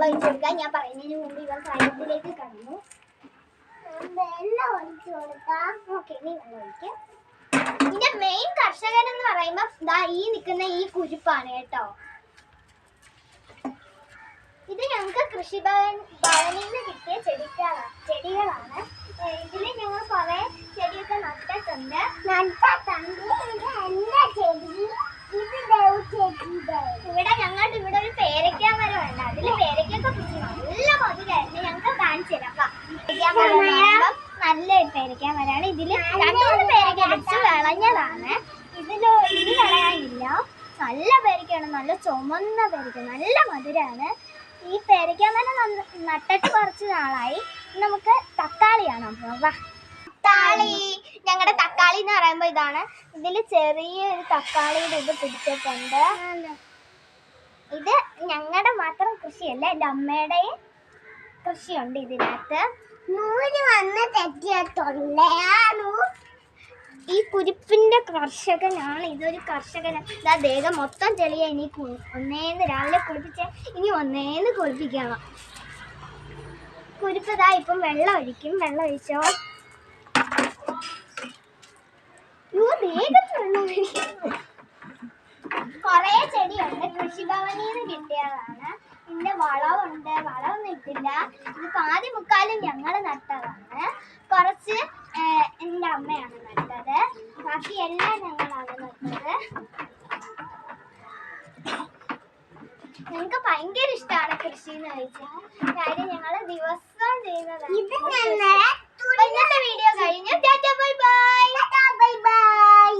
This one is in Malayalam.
വെള്ളം ഒഴിച്ചു കൊടുക്കാം. ഞാൻ പറയുന്നതിന് മുമ്പ് ഇവർ കാര്യത്തിലേക്ക് കടന്നു. വെള്ളം ഒഴിച്ചു കൊടുക്കാം. ഓക്കെ, നീ വെള്ളം ഒഴിക്കാം. ഇതിന്റെ മെയിൻ കർഷകൻ എന്ന് പറയുമ്പോ ഈ നിൽക്കുന്ന ഈ കുരുപ്പാണ് കേട്ടോ. ഇത് ഞങ്ങൾക്ക് കൃഷിഭവനിൽ നിന്ന് കിട്ടിയ ചെടികളാണ്. ഇതില് ഞങ്ങൾ കുറെ ചെടിയൊക്കെ നട്ടിട്ടുണ്ട്. ഇവിടെ ഞങ്ങളുടെ ഇവിടെ ഒരു പേരയ്ക്ക മരം ഉണ്ട്. അതില് പേരയ്ക്കൊക്കെ പിടിച്ച് നല്ല മധുരായിരുന്നു. ഞങ്ങൾക്ക് കാണിച്ചു തരാം. നല്ലൊരു പേരയ്ക്ക മരമാണ്. ഇതില് 2-3 പേരയ്ക്ക പിടിച്ച് വിളഞ്ഞതാണ്. ഇതില് ഇനി കളയാനില്ല. നല്ല പേരയ്ക്കാണ്, നല്ല ചുമന്ന പേരയ്ക്ക, നല്ല മധുരാണ്. ഈ പേരയ്ക്ക മരം നട്ടിട്ട് കുറച്ച് നാളായി. നമുക്ക് തക്കാളിയാണ്. തക്കാളി, ഞങ്ങളുടെ തക്കാളി എന്ന് പറയുമ്പോ ഇതാണ്. ഇതില് ചെറിയൊരു തക്കാളിയുടെ ഇത് പിടിച്ചിട്ടുണ്ട്. ഇത് ഞങ്ങളുടെ മാത്രം കൃഷിയല്ല, എൻ്റെ അമ്മയുടെയും കൃഷിയുണ്ട് ഇതിനകത്ത്. ഈ കുരിപ്പിന്റെ കർഷകനാണ്. ഇതൊരു കർഷകനാണ്. ഇതാ ദേഹം മൊത്തം ചെളിയ. ഇനി ഒന്നേന്ന് രാവിലെ കുളിപ്പിച്ച ഇനി ഒന്നേന്ന് കുളിപ്പിക്കണം. കുരിപ്പതാ ഇപ്പം വെള്ളം ഒഴിക്കും. വെള്ളം ഒഴിച്ചോ. കൊറേ ചെടിയുണ്ട്. കൃഷിഭവനിൽ നിന്ന് കിട്ടിയതാണ്. ഇതിന്റെ വളമുണ്ട്. വളമൊന്നും ഇട്ടില്ല. ഇത് പാതി മുക്കാലും ഞങ്ങള് നട്ടതാണ്. കുറച്ച് എൻ്റെ അമ്മയാണ് നട്ടത്. ബാക്കി എല്ലാം ഞങ്ങളാണ് നട്ടത്. ഞങ്ങൾക്ക് ഭയങ്കര ഇഷ്ടമാണ് കൃഷി എന്ന് ചോദിച്ചാൽ. കാര്യം ഞങ്ങള് ദിവസം ചെയ്യുന്നതാണ്. ഇന്നത്തെ വീഡിയോ കഴിഞ്ഞു. Tata bye bye. Tata bye bye.